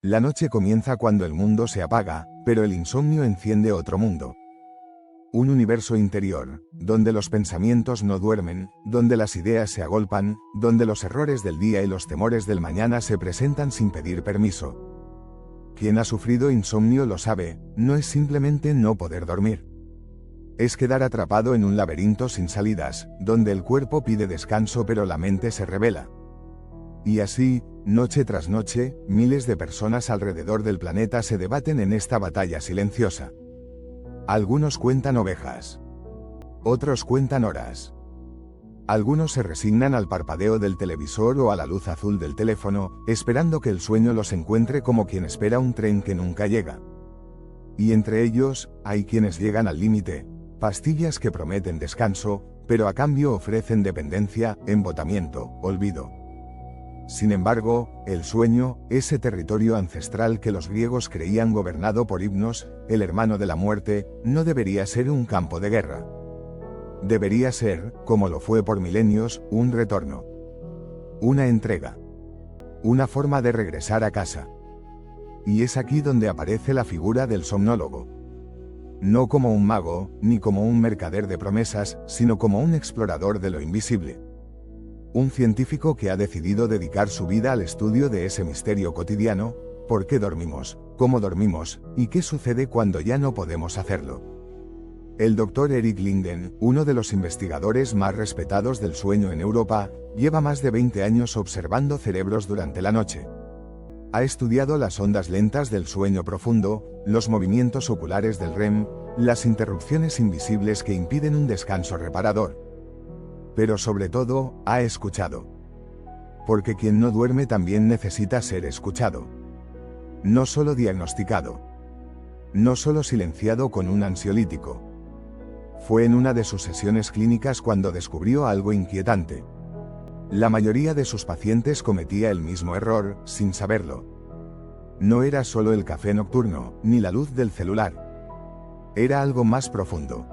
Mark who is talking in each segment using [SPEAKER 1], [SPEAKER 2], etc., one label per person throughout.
[SPEAKER 1] La noche comienza cuando el mundo se apaga, pero el insomnio enciende otro mundo. Un universo interior, donde los pensamientos no duermen, donde las ideas se agolpan, donde los errores del día y los temores del mañana se presentan sin pedir permiso. Quien ha sufrido insomnio lo sabe, no es simplemente no poder dormir. Es quedar atrapado en un laberinto sin salidas, donde el cuerpo pide descanso pero la mente se rebela. Y así, noche tras noche, miles de personas alrededor del planeta se debaten en esta batalla silenciosa. Algunos cuentan ovejas. Otros cuentan horas. Algunos se resignan al parpadeo del televisor o a la luz azul del teléfono, esperando que el sueño los encuentre como quien espera un tren que nunca llega. Y entre ellos, hay quienes llegan al límite, pastillas que prometen descanso, pero a cambio ofrecen dependencia, embotamiento, olvido. Sin embargo, el sueño, ese territorio ancestral que los griegos creían gobernado por Hipnos, el hermano de la muerte, no debería ser un campo de guerra. Debería ser, como lo fue por milenios, un retorno. Una entrega. Una forma de regresar a casa. Y es aquí donde aparece la figura del somnólogo. No como un mago, ni como un mercader de promesas, sino como un explorador de lo invisible. Un científico que ha decidido dedicar su vida al estudio de ese misterio cotidiano: ¿por qué dormimos? ¿Cómo dormimos? ¿Y qué sucede cuando ya no podemos hacerlo? El Dr. Eric Linden, uno de los investigadores más respetados del sueño en Europa, lleva más de 20 años observando cerebros durante la noche. Ha estudiado las ondas lentas del sueño profundo, los movimientos oculares del REM, las interrupciones invisibles que impiden un descanso reparador. Pero sobre todo, ha escuchado. Porque quien no duerme también necesita ser escuchado. No solo diagnosticado. No solo silenciado con un ansiolítico. Fue en una de sus sesiones clínicas cuando descubrió algo inquietante. La mayoría de sus pacientes cometía el mismo error, sin saberlo. No era solo el café nocturno, ni la luz del celular. Era algo más profundo.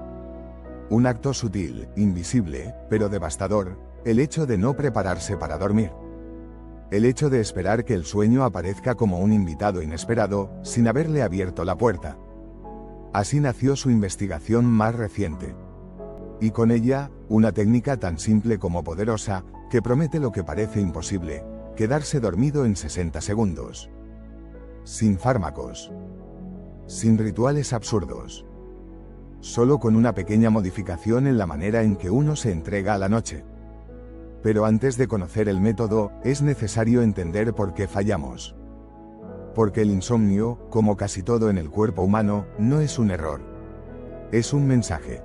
[SPEAKER 1] Un acto sutil, invisible, pero devastador: el hecho de no prepararse para dormir. El hecho de esperar que el sueño aparezca como un invitado inesperado, sin haberle abierto la puerta. Así nació su investigación más reciente. Y con ella, una técnica tan simple como poderosa, que promete lo que parece imposible: quedarse dormido en 60 segundos. Sin fármacos. Sin rituales absurdos. Solo con una pequeña modificación en la manera en que uno se entrega a la noche. Pero antes de conocer el método, es necesario entender por qué fallamos. Porque el insomnio, como casi todo en el cuerpo humano, no es un error. Es un mensaje.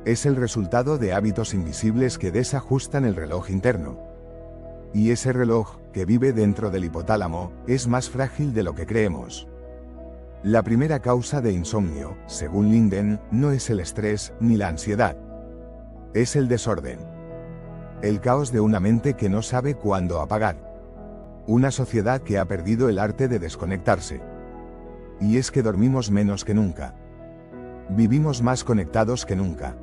[SPEAKER 1] Es el resultado de hábitos invisibles que desajustan el reloj interno. Y ese reloj, que vive dentro del hipotálamo, es más frágil de lo que creemos. La primera causa de insomnio, según Linden, no es el estrés ni la ansiedad. Es el desorden. El caos de una mente que no sabe cuándo apagar. Una sociedad que ha perdido el arte de desconectarse. Y es que dormimos menos que nunca. Vivimos más conectados que nunca.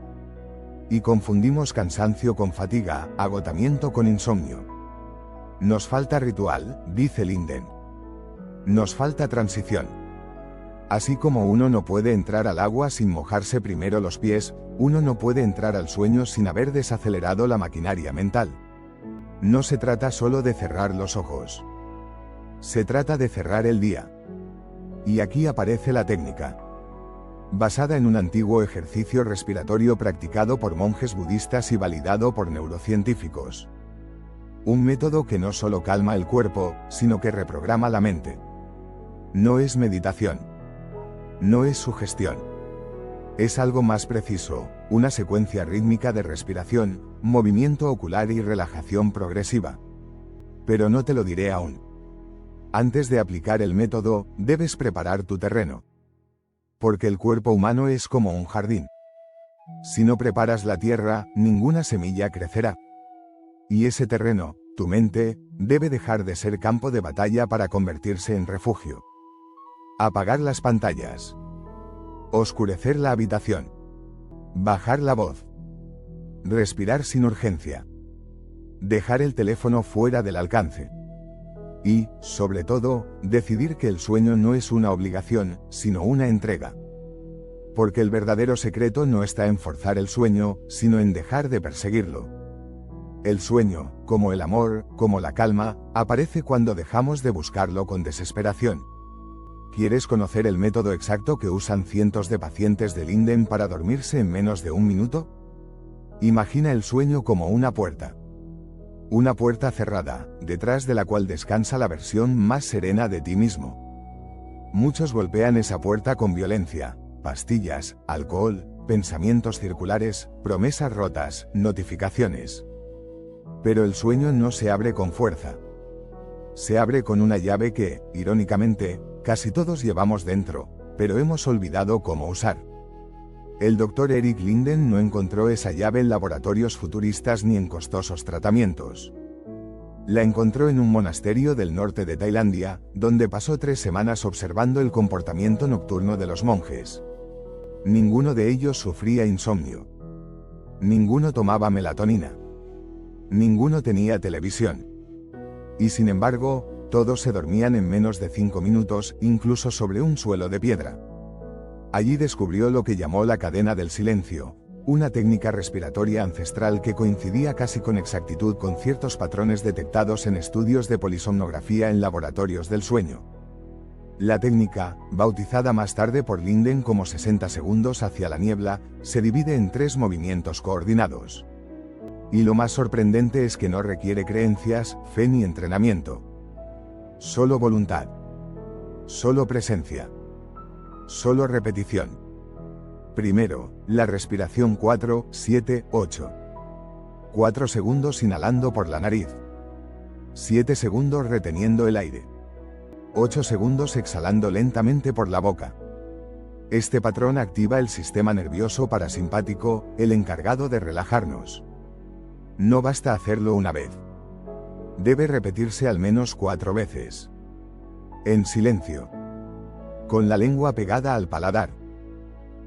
[SPEAKER 1] Y confundimos cansancio con fatiga, agotamiento con insomnio. Nos falta ritual, dice Linden. Nos falta transición. Así como uno no puede entrar al agua sin mojarse primero los pies, uno no puede entrar al sueño sin haber desacelerado la maquinaria mental. No se trata solo de cerrar los ojos. Se trata de cerrar el día. Y aquí aparece la técnica. Basada en un antiguo ejercicio respiratorio practicado por monjes budistas y validado por neurocientíficos. Un método que no solo calma el cuerpo, sino que reprograma la mente. No es meditación. No es sugestión. Es algo más preciso: una secuencia rítmica de respiración, movimiento ocular y relajación progresiva. Pero no te lo diré aún. Antes de aplicar el método, debes preparar tu terreno. Porque el cuerpo humano es como un jardín. Si no preparas la tierra, ninguna semilla crecerá. Y ese terreno, tu mente, debe dejar de ser campo de batalla para convertirse en refugio. Apagar las pantallas. Oscurecer la habitación. Bajar la voz. Respirar sin urgencia. Dejar el teléfono fuera del alcance. Y, sobre todo, decidir que el sueño no es una obligación, sino una entrega. Porque el verdadero secreto no está en forzar el sueño, sino en dejar de perseguirlo. El sueño, como el amor, como la calma, aparece cuando dejamos de buscarlo con desesperación. ¿Quieres conocer el método exacto que usan cientos de pacientes de Linden para dormirse en menos de un minuto? Imagina el sueño como una puerta. Una puerta cerrada, detrás de la cual descansa la versión más serena de ti mismo. Muchos golpean esa puerta con violencia: pastillas, alcohol, pensamientos circulares, promesas rotas, notificaciones. Pero el sueño no se abre con fuerza. Se abre con una llave que, irónicamente, casi todos llevamos dentro, pero hemos olvidado cómo usar. El Dr. Eric Linden no encontró esa llave en laboratorios futuristas ni en costosos tratamientos. La encontró en un monasterio del norte de Tailandia, donde pasó 3 semanas observando el comportamiento nocturno de los monjes. Ninguno de ellos sufría insomnio. Ninguno tomaba melatonina. Ninguno tenía televisión. Y sin embargo, todos se dormían en menos de 5 minutos, incluso sobre un suelo de piedra. Allí descubrió lo que llamó la cadena del silencio, una técnica respiratoria ancestral que coincidía casi con exactitud con ciertos patrones detectados en estudios de polisomnografía en laboratorios del sueño. La técnica, bautizada más tarde por Linden como 60 segundos hacia la niebla, se divide en 3 movimientos coordinados. Y lo más sorprendente es que no requiere creencias, fe ni entrenamiento. Solo voluntad. Solo presencia. Solo repetición. Primero, la respiración 4, 7, 8. 4 segundos inhalando por la nariz. 7 segundos reteniendo el aire. 8 segundos exhalando lentamente por la boca. Este patrón activa el sistema nervioso parasimpático, el encargado de relajarnos. No basta hacerlo una vez. Debe repetirse al menos 4 veces. En silencio. Con la lengua pegada al paladar.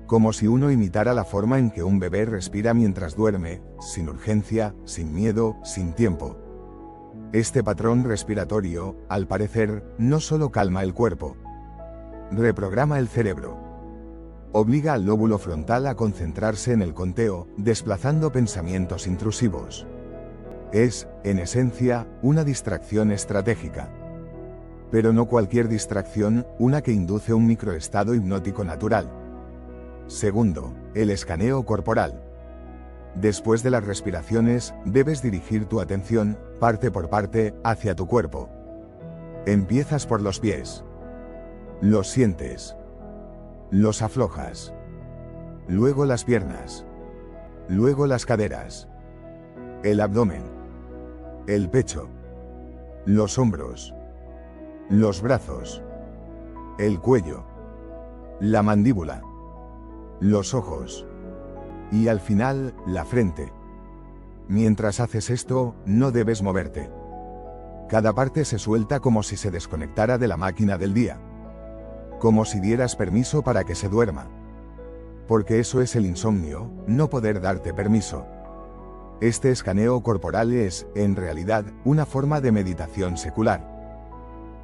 [SPEAKER 1] Como si uno imitara la forma en que un bebé respira mientras duerme, sin urgencia, sin miedo, sin tiempo. Este patrón respiratorio, al parecer, no solo calma el cuerpo. Reprograma el cerebro. Obliga al lóbulo frontal a concentrarse en el conteo, desplazando pensamientos intrusivos. Es, en esencia, una distracción estratégica. Pero no cualquier distracción, una que induce un microestado hipnótico natural. Segundo, el escaneo corporal. Después de las respiraciones, debes dirigir tu atención, parte por parte, hacia tu cuerpo. Empiezas por los pies. Los sientes. Los aflojas. Luego las piernas. Luego las caderas. El abdomen. El pecho. Los hombros. Los brazos. El cuello. La mandíbula. Los ojos. Y al final, la frente. Mientras haces esto, no debes moverte. Cada parte se suelta como si se desconectara de la máquina del día. Como si dieras permiso para que se duerma. Porque eso es el insomnio, no poder darte permiso. Este escaneo corporal es, en realidad, una forma de meditación secular.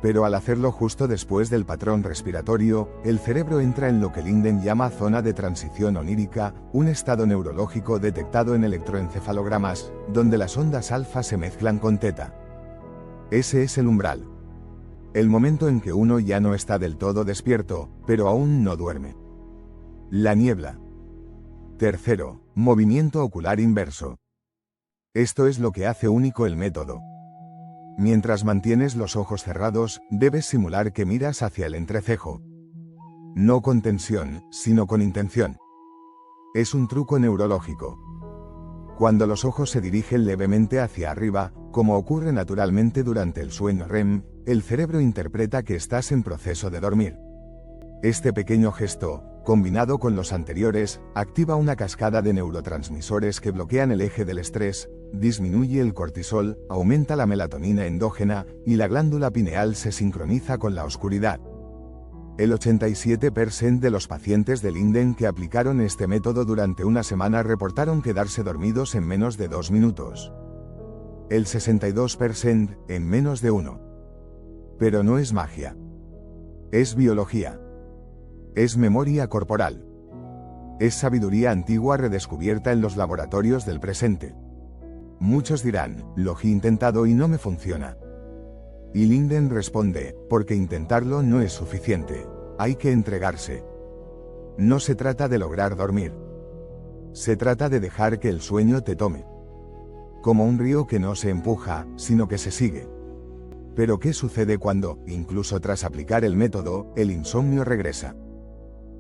[SPEAKER 1] Pero al hacerlo justo después del patrón respiratorio, el cerebro entra en lo que Linden llama zona de transición onírica, un estado neurológico detectado en electroencefalogramas, donde las ondas alfa se mezclan con teta. Ese es el umbral. El momento en que uno ya no está del todo despierto, pero aún no duerme. La niebla. Tercero, movimiento ocular inverso. Esto es lo que hace único el método. Mientras mantienes los ojos cerrados, debes simular que miras hacia el entrecejo. No con tensión, sino con intención. Es un truco neurológico. Cuando los ojos se dirigen levemente hacia arriba, como ocurre naturalmente durante el sueño REM, el cerebro interpreta que estás en proceso de dormir. Este pequeño gesto, combinado con los anteriores, activa una cascada de neurotransmisores que bloquean el eje del estrés, disminuye el cortisol, aumenta la melatonina endógena, y la glándula pineal se sincroniza con la oscuridad. El 87% de los pacientes de Linden que aplicaron este método durante una semana reportaron quedarse dormidos en menos de 2 minutos. El 62% en menos de 1. Pero no es magia. Es biología. Es memoria corporal. Es sabiduría antigua redescubierta en los laboratorios del presente. Muchos dirán, lo he intentado y no me funciona. Y Linden responde, porque intentarlo no es suficiente. Hay que entregarse. No se trata de lograr dormir. Se trata de dejar que el sueño te tome. Como un río que no se empuja, sino que se sigue. Pero ¿qué sucede cuando, incluso tras aplicar el método, el insomnio regresa?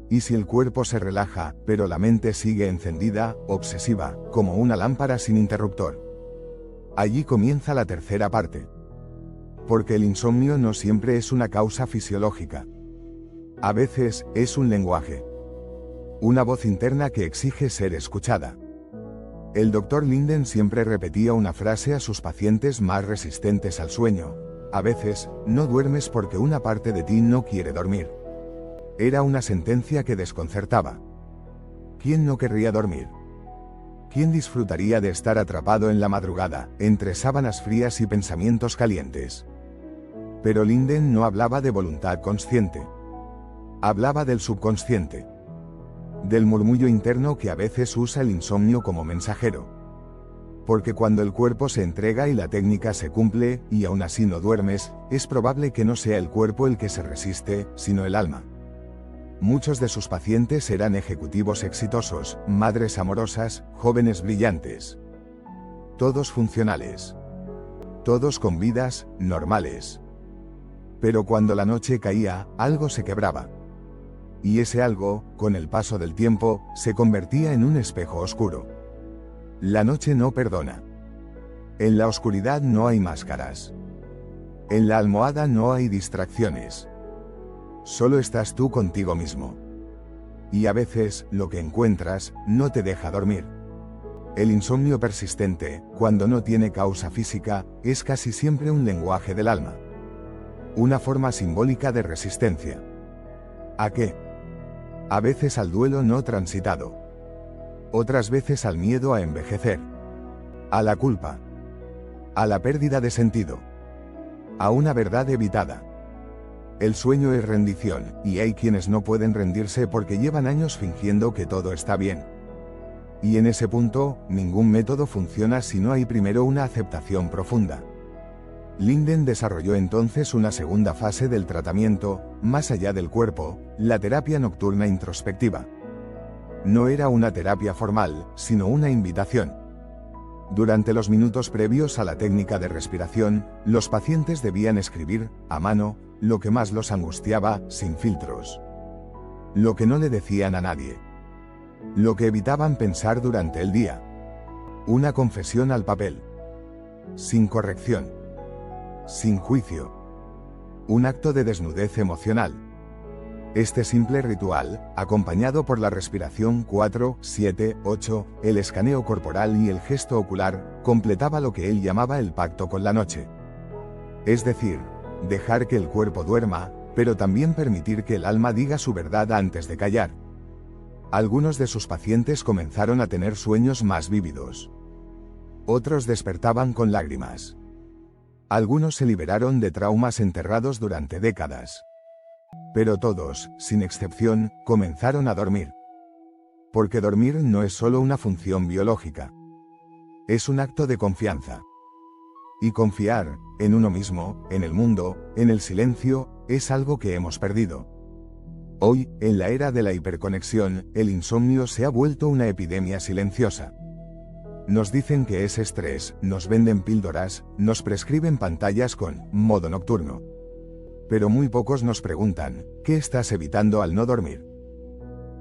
[SPEAKER 1] ¿Y si el cuerpo se relaja, pero la mente sigue encendida, obsesiva, como una lámpara sin interruptor? Allí comienza la tercera parte. Porque el insomnio no siempre es una causa fisiológica. A veces, es un lenguaje. Una voz interna que exige ser escuchada. El Dr. Linden siempre repetía una frase a sus pacientes más resistentes al sueño. A veces, no duermes porque una parte de ti no quiere dormir. Era una sentencia que desconcertaba. ¿Quién no querría dormir? ¿Quién disfrutaría de estar atrapado en la madrugada, entre sábanas frías y pensamientos calientes? Pero Linden no hablaba de voluntad consciente. Hablaba del subconsciente. Del murmullo interno que a veces usa el insomnio como mensajero. Porque cuando el cuerpo se entrega y la técnica se cumple, y aún así no duermes, es probable que no sea el cuerpo el que se resiste, sino el alma. Muchos de sus pacientes eran ejecutivos exitosos, madres amorosas, jóvenes brillantes. Todos funcionales. Todos con vidas normales. Pero cuando la noche caía, algo se quebraba. Y ese algo, con el paso del tiempo, se convertía en un espejo oscuro. La noche no perdona. En la oscuridad no hay máscaras. En la almohada no hay distracciones. Solo estás tú contigo mismo. Y a veces, lo que encuentras, no te deja dormir. El insomnio persistente, cuando no tiene causa física, es casi siempre un lenguaje del alma. Una forma simbólica de resistencia. ¿A qué? A veces al duelo no transitado. Otras veces al miedo a envejecer. A la culpa. A la pérdida de sentido. A una verdad evitada. El sueño es rendición, y hay quienes no pueden rendirse porque llevan años fingiendo que todo está bien. Y en ese punto, ningún método funciona si no hay primero una aceptación profunda. Linden desarrolló entonces una segunda fase del tratamiento, más allá del cuerpo, la terapia nocturna introspectiva. No era una terapia formal, sino una invitación. Durante los minutos previos a la técnica de respiración, los pacientes debían escribir, a mano, lo que más los angustiaba, sin filtros. Lo que no le decían a nadie. Lo que evitaban pensar durante el día. Una confesión al papel. Sin corrección. Sin juicio. Un acto de desnudez emocional. Este simple ritual, acompañado por la respiración 4, 7, 8, el escaneo corporal y el gesto ocular, completaba lo que él llamaba el pacto con la noche. Es decir, dejar que el cuerpo duerma, pero también permitir que el alma diga su verdad antes de callar. Algunos de sus pacientes comenzaron a tener sueños más vívidos. Otros despertaban con lágrimas. Algunos se liberaron de traumas enterrados durante décadas. Pero todos, sin excepción, comenzaron a dormir. Porque dormir no es solo una función biológica. Es un acto de confianza. Y confiar, en uno mismo, en el mundo, en el silencio, es algo que hemos perdido. Hoy, en la era de la hiperconexión, el insomnio se ha vuelto una epidemia silenciosa. Nos dicen que es estrés, nos venden píldoras, nos prescriben pantallas con modo nocturno. Pero muy pocos nos preguntan, ¿qué estás evitando al no dormir?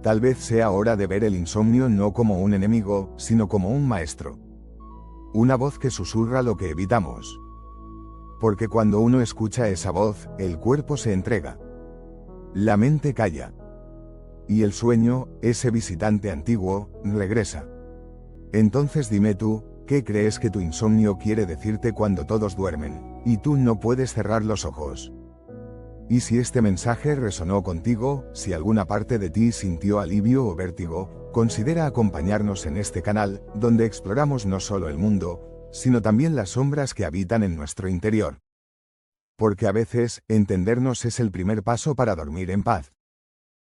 [SPEAKER 1] Tal vez sea hora de ver el insomnio no como un enemigo, sino como un maestro. Una voz que susurra lo que evitamos. Porque cuando uno escucha esa voz, el cuerpo se entrega. La mente calla. Y el sueño, ese visitante antiguo, regresa. Entonces dime tú, ¿qué crees que tu insomnio quiere decirte cuando todos duermen, y tú no puedes cerrar los ojos? Y si este mensaje resonó contigo, si alguna parte de ti sintió alivio o vértigo, considera acompañarnos en este canal, donde exploramos no solo el mundo, sino también las sombras que habitan en nuestro interior. Porque a veces, entendernos es el primer paso para dormir en paz.